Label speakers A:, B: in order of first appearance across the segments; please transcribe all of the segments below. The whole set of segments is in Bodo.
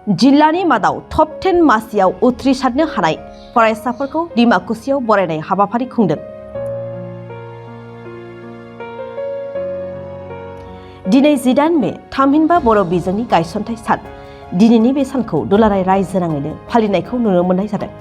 A: जिल्लानि मादाव टप 10 मासियाव उथ्रिसारनो हानाय फरायसाफोरखौ डिमाकुसियाव बरायनाय हाबाफारि खुंदों। दिनै 18 मे थामहिनबा बर' बिजोंनि गायसनथाय सान। दिनैनि बे सानखौ दुलाराय रायजो नाङैनो फालिनायखौ नुनो मोननाय जादों।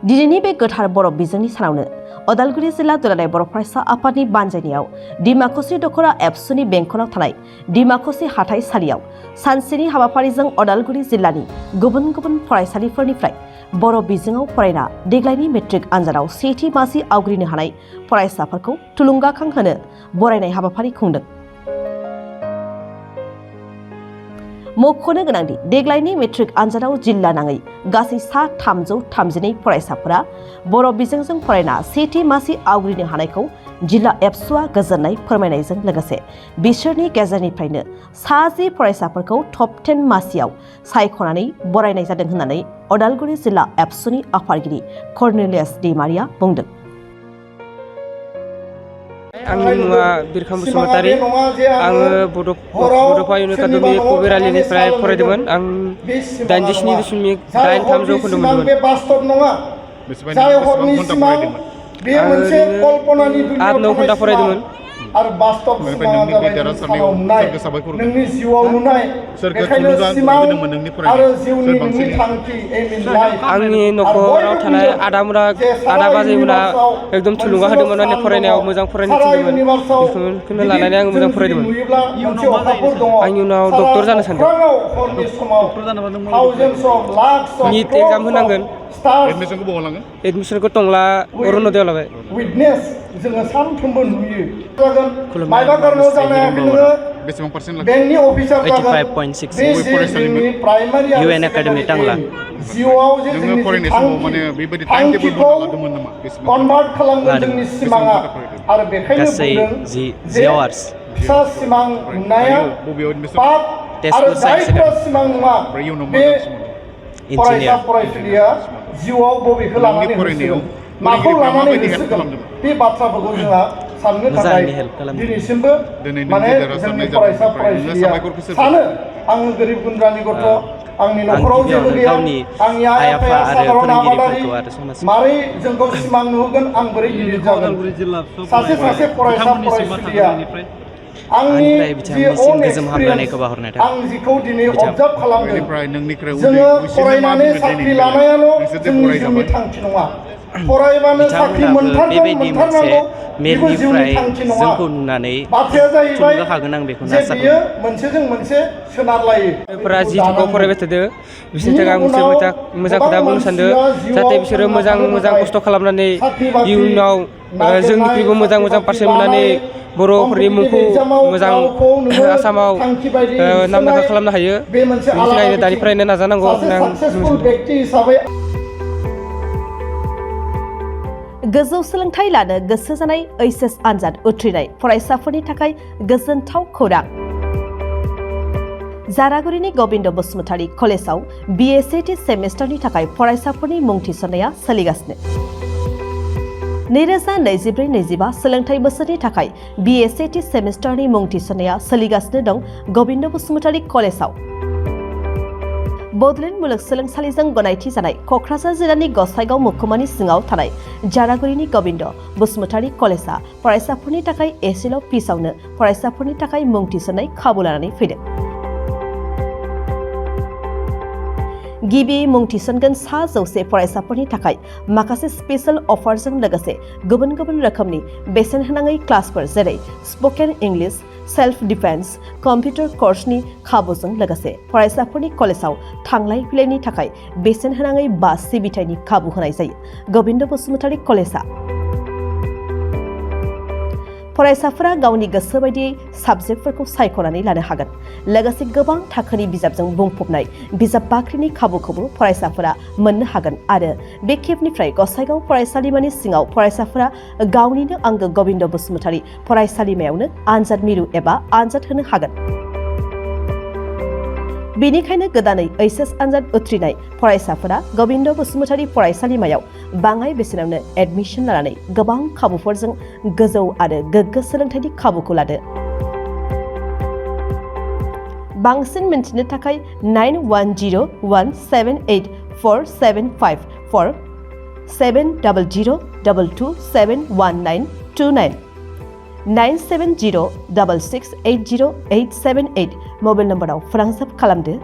A: दिनैनि बे गोथार बर' बिजोंनि सानावनो अदालगुरि जिल्ला दुलाराय बर' फरायसा आफादनि बानजायनायाव डिमाकुसि दख'रा एबसुनि बेंखनाव थानाय डिमाकुसि हाथाइसालियाव सानसेनि हाबाफारिजों अदालगुरि जिल्लानि गुबुन गुबुन फरायसालिफोरनिफ्राय बर' बिजोङाव फरायना देग्लायनि मेट्रिक आनजादाव सेथि मासि आवग्रिनो हानाय फरायसाफोरखौ थुलुंगाखांहोनो बरायनाय हाबाफारि खुंदों। मख'नो गोनांदि देग्लायनि मेट्रिक आनजादाव जिल्ला नाङै गासै सा 332 फरायसाफोरा बर' बिजोंजों फरायना सेथि मासि आवग्रिनो हानायखौ जिल्ला एबसुआ गोजोननाय फोरमायनायजों लोगोसे बिसोरनि गेजेरनिफ्रायनो सा 10 फरायसाफोरखौ टप 10 मासियाव सायख'नानै बरायनाय जादों होननानै अदालगुरि जिल्ला एबसुनि आफादगिरि कर्नेलियास दैमारिया बुंदों।
B: आंनि मुङा बिरखां बसुमतारी। आङो बड'फा इउन एकाडेमि कबिरालिनिफ्राय फरायदोंमोन। आं 87.83 जौखोन्दो मोनदोंमोन। आं 9 घन्टा फरायदोंमोन।
C: आरो बास्तब सिमाङा जाबाय नोंनि जिउआव नुनाय बेखायनो सिमां आरो जिउनि नोंनि थांखि
B: आंनि न'खराव थानाय आदा बाजैमोना एकदम थुलुंगा होदोंमोन। माने फरायनायाव मोजां फरायनो थिनदोंमोन। बेखौनो लानानै आं मोजां फरायदोंमोन। आंनि उनाव डक्टर जानो सानदों। नीट एग्जाम होनांगोन। एडमिसनखौ टंला अरुणोदयाव लाबाय।
C: जोङो सानफ्रोमबो नुयो मायबा कारनाव जानो हायाखै नोङो बेंकनि अफिसार जागोन
D: 85.6
C: प्राइमारि
D: इउएन एकाडेमि टांला
C: जिउआव जे जोंनि थांखिखौ कनभार्ट खालामगोन जोंनि सिमाङा आरो बेखायनो बुंदों फिसा सिमां नुनाया पाप आरो जायफोरा सिमां नङा बे फरायसा फरायसुलिया जिउआव बबेखौ लानानै होसोगोन माखौ लानानै होसोगोन बे बाथ्राफोरखौ जोंहा साननो थाखाय दिनैसिमबो माने जोंनि फरायसा फरायसुलिया सानो आङो गोरिब गुन्द्रानि गथ' आंनि न'खराव जेबो गैया आंनि आइ आफाया साधारन आबादारि मारै जोंखौ सिमां नुहोगोन आं बोरै गिदिर जागोन सासे फरायसा फरायसुलिया आंनि जि अन एक्सपिरियेन्स आं जिखौ दिनै अबजार्भ खालामदों जोङो फरायनानै साख्रि लानायाल' जोंनि जिउनि थांखि नङा फरायबानो साख्रि मोनथारनांगौ बेबो जिउनि थांखि नङा बाथ्राया जाहैबाय जे बियो मोनसेजों मोनसे सोनारलायो
B: जि थाखोआव फरायबाय थादों बिसोरनि थाखाय आं मोजां खोथा बुंनो सानदों जाहाथे बिसोरो मोजां खस्थ' खालामनानै इयुनाव जोंनिख्रुइबो मोजां पारसेन्ट मोननानै बर'फोरनि मुंखौ मोजां आसामाव नामदांखा खालामनो हायो। बेनि थाखायनो दानिफ्रायनो नाजानांगौ होनना
A: गोजौ सोलोंथाइ लानो गोसो जानाय एचएस आनजाद उथ्रिनाय फरायसाफोरनि थाखाय गोजोनथाव खौरां। जारागुरिनि गबिन्द बसुमतारी कलेजाव BSc सेमेस्टारनि थाखाय फरायसाफोरनि मुं थिसननाया सोलिगासिनो। 2024-25 सोलोंथाइ बोसोरनि थाखाय BSc सेमेस्टारनि मुं थिसननाया सोलिगासिनो दं गबिन्द बसुमतारी कलेजाव। बड'लेण्ड मुलुगसोलोंसालिजों गनायथि जानाय क'क्राझार जिल्लानि गसाइगाव महकुमानि सिङाव थानाय जारागुरिनि गबिन्द बसुमतारी कलेजा फरायसाफोरनि थाखाय एसेल' फिसावनो फरायसाफोरनि थाखाय मुं थिसननाय खाबु लानानै फैदों। गिबि मुं थिसनगोन 100 फरायसाफोरनि थाखाय माखासे स्पेशल अफारजों लोगोसे गुबुन गुबुन रोखोमनि बेसेन होनाङै क्लासफोर जेरै spoken English, self defence, computer कर्सनि खाबुजों लोगोसे फरायसाफोरनि कलेजाव थांलाय फैलायनि थाखाय बेसेन होनाङै बास सिबिथायनि खाबु होनाय जायो। गबिन्द बसुमतारी कलेजा फरायसाफोरा गावनि गोसो बायदियै साबजेक्टफोरखौ सायख'नानै लानो हागोन। लोगोसे गोबां थाखोनि बिजाबजों बुंफबनाय बिजाब बाख्रिनि खाबुखौबो फरायसाफोरा मोननो हागोन आरो बे खेबनिफ्राय गसाइगाव फरायसालिमानि सिङाव फरायसाफोरा गावनिनो आंगो गबिन्द बसुमतारी फरायसालिमायावनो आनजाद मिरु एबा आनजाद होनो हागोन। बेनिखायनो गोदानै एचएस आनजाद उथ्रिनाय फरायसाफोरा गबिन्द बसुमतारी फरायसालिमायाव बाङाय बेसेनावनो एडमिसन लानानै गोबां खाबुफोरजों गोजौ आरो गोग्गो सोलोंथाइनि खाबुखौ लादो। बांसिन मिन्थिनो थाखाय 9101784754 70022271929 970668088 मबाइल नम्बराव फोनांजाब खालामदो।